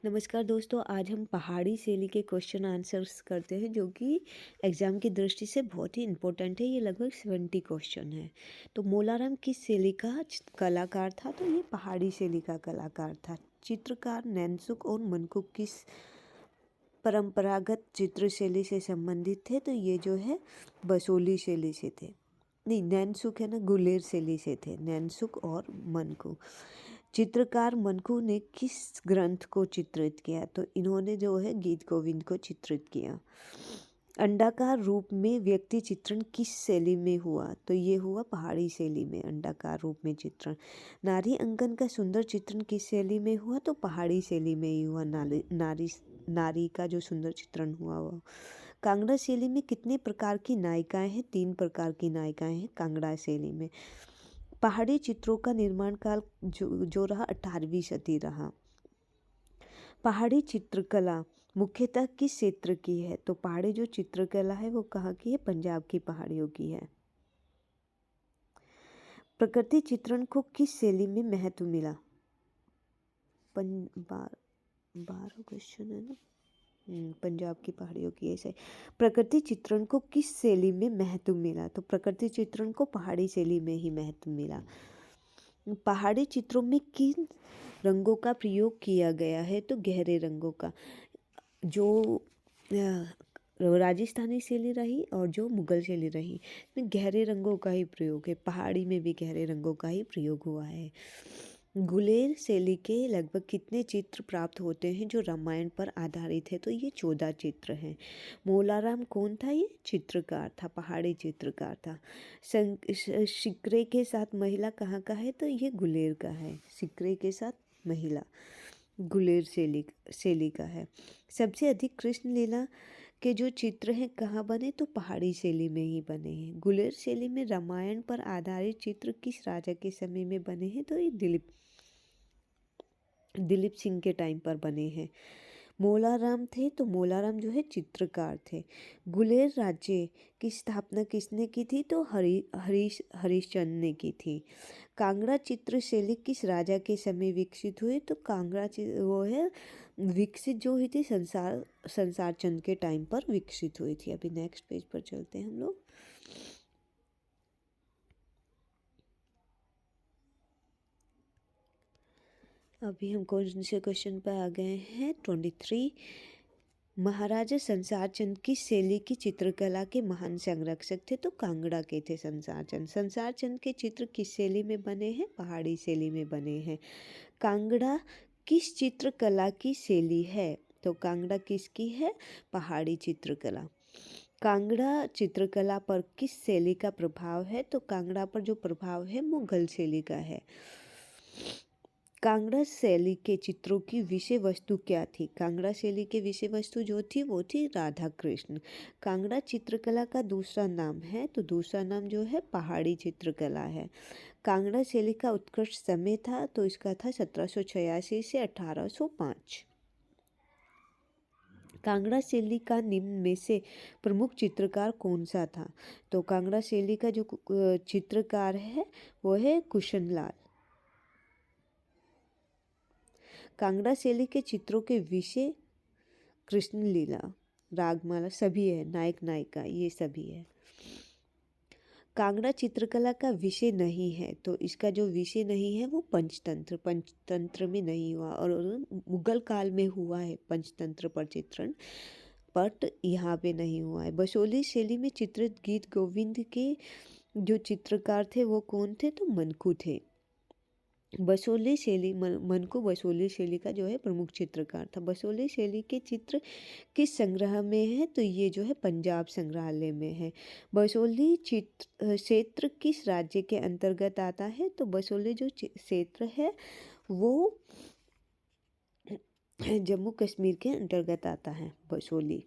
नमस्कार दोस्तों, आज हम पहाड़ी शैली के क्वेश्चन आंसर्स करते हैं जो कि एग्ज़ाम की दृष्टि से बहुत ही इम्पोर्टेंट है। ये लगभग 70 क्वेश्चन है। तो मोलाराम किस शैली का कलाकार था? तो ये पहाड़ी शैली का कलाकार था। चित्रकार नैनसुख और मनकुक किस परंपरागत चित्र शैली से संबंधित थे? तो ये जो है बसोली शैली से थे। नहीं, नैनसुख है ना, गुलेर शैली से थे नैनसुख और मनकू। चित्रकार मनकू ने किस ग्रंथ को चित्रित किया? तो इन्होंने जो है गीत गोविंद को चित्रित किया। अंडाकार रूप में व्यक्ति चित्रण किस शैली में हुआ? तो ये हुआ पहाड़ी शैली में अंडाकार रूप में चित्रण। नारी अंकन का सुंदर चित्रण किस शैली में हुआ? तो पहाड़ी शैली में ही हुआ। नारी का जो सुंदर चित्रण हुआ वो। कांगड़ा शैली में कितने प्रकार की नायिकाएं हैं? 3 प्रकार की नायिकाएं हैं कांगड़ा शैली में। पहाड़ी चित्रों का निर्माण काल जो रहा 18वीं सदी रहा। पहाड़ी चित्रकला मुख्यतः किस क्षेत्र की है? तो पहाड़ी जो चित्रकला है वो कहाँ की है? पंजाब की पहाड़ियों की है। प्रकृति चित्रण को किस शैली में महत्व मिला? 12 क्वेश्चन है ना। पंजाब की पहाड़ियों की ऐसे। प्रकृति चित्रण को किस शैली में महत्व मिला? तो प्रकृति चित्रण को पहाड़ी शैली में ही महत्व मिला। पहाड़ी चित्रों में किन रंगों का प्रयोग किया गया है? तो गहरे रंगों का। जो राजस्थानी शैली रही और जो मुगल शैली रही, इसमें गहरे रंगों का ही प्रयोग है। पहाड़ी में भी गहरे रंगों का ही प्रयोग हुआ है। गुलेर शैली के लगभग कितने चित्र प्राप्त होते हैं जो रामायण पर आधारित है? तो ये 14 चित्र हैं। मोलाराम कौन था? ये चित्रकार था, पहाड़ी चित्रकार था। सिक्रे के साथ महिला कहाँ का है? तो ये गुलेर का है। सिक्रे के साथ महिला गुलेर शैली का है। सबसे अधिक कृष्ण लीला के जो चित्र हैं कहाँ बने? तो पहाड़ी शैली में ही बने हैं। गुलेर शैली में रामायण पर आधारित चित्र किस राजा के समय में बने हैं? तो ये दिलीप सिंह के टाइम पर बने हैं। मोलाराम थे तो मोलाराम जो है चित्रकार थे। गुलेर राज्य की स्थापना किसने की थी? तो हरिश्चंद्र ने की थी। कांगड़ा चित्र शैली किस राजा के समय विकसित हुई? तो कांगड़ा वो है विकसित जो हुई थी संसार चंद के टाइम पर विकसित हुई थी। अभी नेक्स्ट पेज पर चलते हैं हम लोग। अभी हम कौन से क्वेश्चन पर आ गए हैं? 23। महाराजा संसार चंद की शैली की चित्रकला के महान संरक्षक थे? तो कांगड़ा के थे संसार चंद। संसार चंद के चित्र किस शैली में बने हैं? पहाड़ी शैली में बने हैं। कांगड़ा किस चित्रकला की शैली है? तो कांगड़ा किसकी है? पहाड़ी चित्रकला। कांगड़ा चित्रकला पर किस शैली का प्रभाव है? तो कांगड़ा पर जो प्रभाव है मुगल शैली का है। कांगड़ा शैली के चित्रों की विषय वस्तु क्या थी? कांगड़ा शैली के विषय वस्तु जो थी वो थी राधा कृष्ण। कांगड़ा चित्रकला का दूसरा नाम है, तो दूसरा नाम जो है पहाड़ी चित्रकला है। कांगड़ा शैली का उत्कृष्ट समय था, तो इसका था 1786 से 1805। कांगड़ा शैली का निम्न में से प्रमुख चित्रकार कौन सा था? तो कांगड़ा शैली का जो चित्रकार है वो है कुशनलाल। कांगड़ा शैली के चित्रों के विषय कृष्ण लीला, रागमाला सभी है, नायक नायिका ये सभी है। कांगड़ा चित्रकला का विषय नहीं है, तो इसका जो विषय नहीं है वो पंचतंत्र में नहीं हुआ, और मुगल काल में हुआ है पंचतंत्र पर चित्रण, बट यहाँ पे नहीं हुआ है। बसोली शैली में चित्रित गीत गोविंद के जो चित्रकार थे वो कौन थे? तो मनकू थे। बसोली शैली मनकू बसोली शैली का जो है प्रमुख चित्रकार था। बसोली शैली के चित्र किस संग्रह में है? तो ये जो है पंजाब संग्रहालय में है। बसोली चित्र क्षेत्र किस राज्य के अंतर्गत आता है? तो बसोली जो क्षेत्र है वो जम्मू कश्मीर के अंतर्गत आता है बसोली।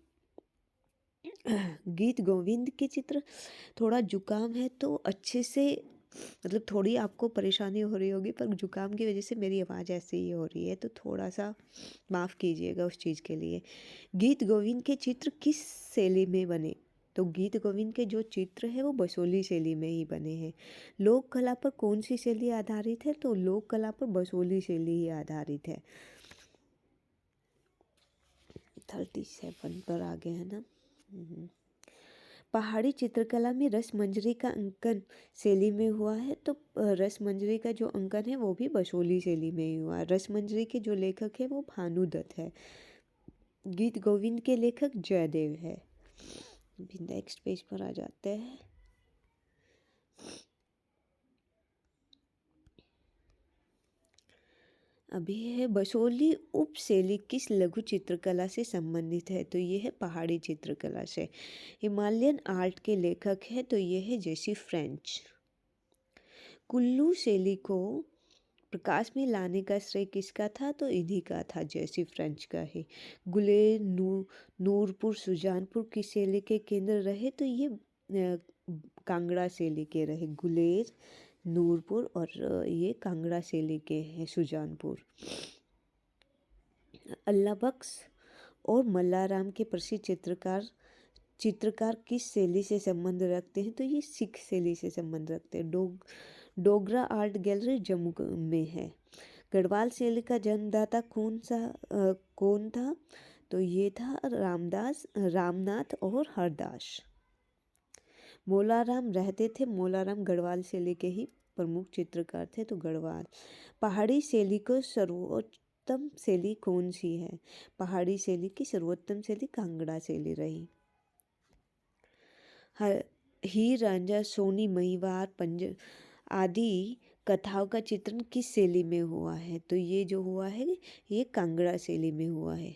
गीत गोविंद के चित्र, थोड़ा जुकाम है तो अच्छे से मतलब थोड़ी आपको परेशानी हो रही होगी, पर जुकाम की वजह से मेरी आवाज़ ऐसे ही हो रही है, तो थोड़ा सा माफ़ कीजिएगा उस चीज़ के लिए। गीत गोविंद के चित्र किस शैली में बने? तो गीत गोविंद के जो चित्र है वो बसोली शैली में ही बने हैं। लोक कला पर कौन सी शैली आधारित है? तो लोक कला पर बसोली शैली ही आधारित है। 37 पर आ गए हैं ना। पहाड़ी चित्रकला में रसमंजरी का अंकन शैली में हुआ है, तो रसमंजरी का जो अंकन है वो भी बसोली शैली में ही हुआ है। रसमंजरी के जो लेखक है वो भानुदत्त है। गीत गोविंद के लेखक जयदेव है। अभी नेक्स्ट पेज पर आ जाते हैं। अभी है बसोली उपशैली किस लघु चित्रकला से संबंधित है, तो ये है पहाड़ी चित्रकला से। हिमालयन आर्ट के लेखक है, तो ये है जेसी फ्रेंच। कुल्लू शैली को प्रकाश में लाने का श्रेय किसका था, तो इन्हीं का था, जेसी फ्रेंच का ही। गुलेर, नूरपुर, सुजानपुर की शैली के केंद्र रहे, तो ये कांगड़ा शैली के रहे। गुलेर, नूरपुर और ये कांगड़ा शैली के हैं, सुजानपुर। अल्लाह बख्श और मल्लाराम के प्रसिद्ध चित्रकार किस शैली से संबंध रखते हैं, तो ये सिख शैली से संबंध रखते हैं। डोगरा आर्ट गैलरी जम्मू में है। गढ़वाल शैली का जन्मदाता कौन था, तो ये था रामनाथ और हरदास। मौलाराम रहते थे, मौलाराम गढ़वाल शैली के ही प्रमुख चित्रकार थे, तो गढ़वाल। पहाड़ी शैली को सर्वोत्तम शैली कौन सी है, पहाड़ी शैली की सर्वोत्तम शैली कांगड़ा शैली रही। हीर रांझा, सोनी महिवाल आदि कथाओं का चित्रण किस शैली में हुआ है, तो ये जो हुआ है ये कांगड़ा शैली में हुआ है।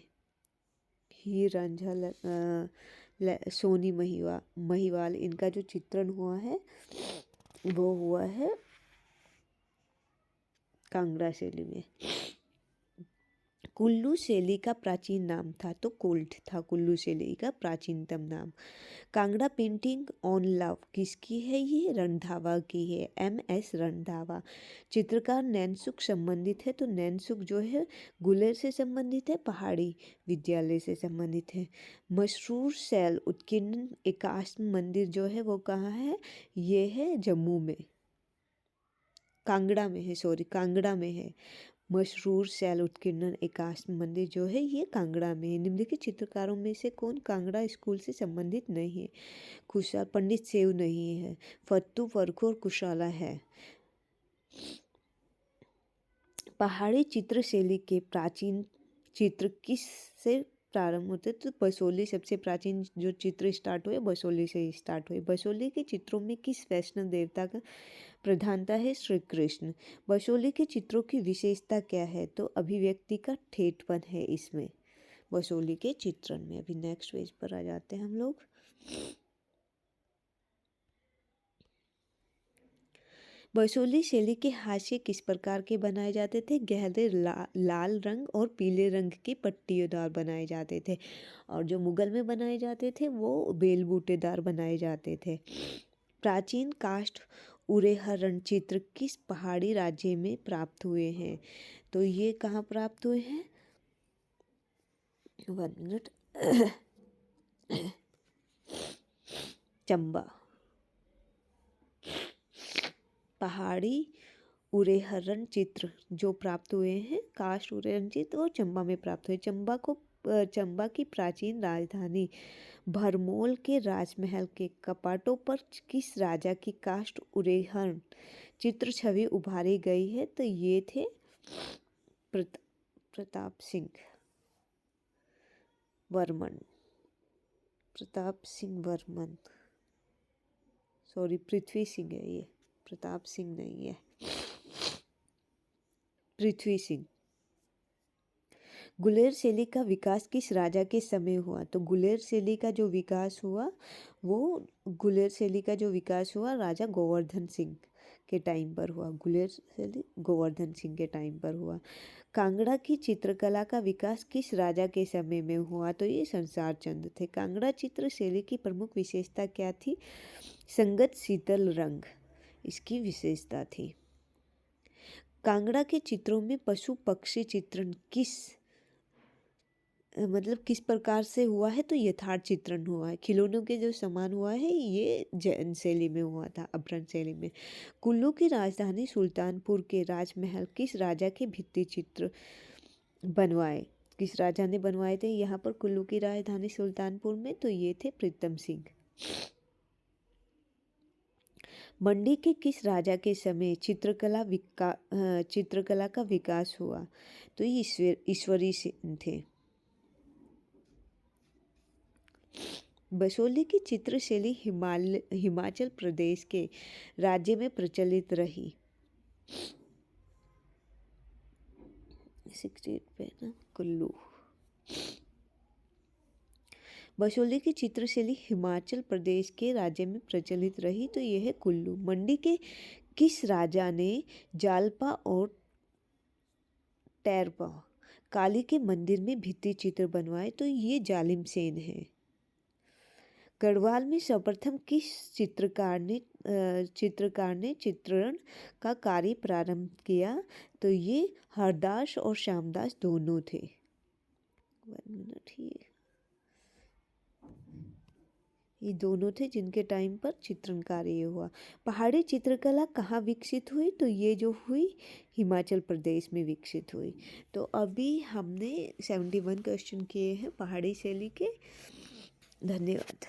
हीर रांझा, सोनी महिवाल इनका जो चित्रण हुआ है वो हुआ है कांगड़ा शैली में। कुल्लू शैली का प्राचीन नाम था, तो कोल्ट था कुल्लू शैली का प्राचीनतम नाम। कांगड़ा पेंटिंग ऑन लव किसकी है, ये रणधावा की है, MS रणधावा। चित्रकार नैनसुख संबंधित है, तो नैनसुख जो है गुलेर से संबंधित है, पहाड़ी विद्यालय से संबंधित है। मशरूर शैल उत्कीर्णन एकाश्म मंदिर जो है वो कहाँ है, ये है जम्मू में, कांगड़ा में है, कांगड़ा में है। मशरूर शैल उत्कीर्णन एकाश्म मंदिर जो है ये कांगड़ा में है। निम्नलिखित चित्रकारों में से कौन कांगड़ा स्कूल से संबंधित नहीं है, कुशाल पंडित सेव नहीं है, फत्तू फरखू और कुशाला है। पहाड़ी चित्र शैली के प्राचीन चित्र किस से प्रारंभ होते, तो बसोली सबसे प्राचीन जो चित्र स्टार्ट हुए बसोली से ही स्टार्ट हुए। बसोली के चित्रों में किस वैष्णव देवता का प्रधानता है, श्री कृष्ण। बसोली के चित्रों की विशेषता क्या है, तो अभिव्यक्ति का ठेठपन है इसमें, बसोली के चित्रण में। अभी नेक्स्ट पेज पर आ जाते हैं हम लोग। बसोली शैली के हाशिए किस प्रकार के बनाए जाते थे, गहरे लाल रंग और पीले रंग की पट्टियोंदार बनाए जाते थे, और जो मुगल में बनाए जाते थे वो बेल बूटेदार बनाए जाते थे। प्राचीन काष्ठ उरेहरण चित्र किस पहाड़ी राज्य में प्राप्त हुए हैं, तो ये कहाँ प्राप्त हुए हैं, 1 मिनट, चंबा। पहाड़ी उरेहरण चित्र जो प्राप्त हुए हैं, काष्ठ उरेहरण चित्र वो चंबा में प्राप्त हुए। चंबा की प्राचीन राजधानी भरमौल के राजमहल के कपाटों पर किस राजा की काष्ठ उरेहरण चित्र छवि उभारी गई है, तो ये थे प्रताप सिंह वर्मन। सॉरी, पृथ्वी सिंह है ये, प्रताप सिंह नहीं है, पृथ्वी सिंह। गुलेर शैली का विकास किस राजा के समय हुआ, तो गुलेर शैली का जो विकास हुआ राजा गोवर्धन सिंह के टाइम पर हुआ। गुलेर शैली गोवर्धन सिंह के टाइम पर हुआ। कांगड़ा की चित्रकला का विकास किस राजा के समय में हुआ, तो ये संसार चंद थे। कांगड़ा चित्र शैली की प्रमुख विशेषता क्या थी, संगत शीतल रंग इसकी विशेषता थी। कांगड़ा के चित्रों में पशु पक्षी चित्रण किस प्रकार से हुआ है, तो यथार्थ चित्रण हुआ है, खिलौनों के जो समान हुआ है, ये जैन शैली में हुआ था, अपभ्रंश शैली में। कुल्लू की राजधानी सुल्तानपुर के राजमहल किस राजा के भित्ति चित्र बनवाए, किस राजा ने बनवाए थे यहाँ पर कुल्लू की राजधानी सुल्तानपुर में? तो ये थे प्रीतम सिंह। मंडी के किस राजा के समय चित्रकला का विकास हुआ? तो ये ईश्वरी सिंह थे। बसोली की चित्रशैली हिमाचल प्रदेश के राज्य में प्रचलित रही। 68 पे ना कुल्लू। बसोली की चित्रशैली हिमाचल प्रदेश के राज्य में प्रचलित रही। तो यह है कुल्लू। मंडी के किस राजा ने जालपा और टैरपा काली के मंदिर में भित्ति चित्र बनवाए? तो ये जालिम सेन है। गढ़वाल में सर्वप्रथम किस चित्रकार ने चित्रण का कार्य प्रारंभ किया? तो ये हरदास और श्यामदास दोनों थे। 1 मिनट ये दोनों थे जिनके टाइम पर चित्रण कार्य हुआ। पहाड़ी चित्रकला कहाँ विकसित हुई? तो ये जो हुई हिमाचल प्रदेश में विकसित हुई। तो अभी हमने 71 क्वेश्चन किए हैं पहाड़ी शैली के। धन्यवाद।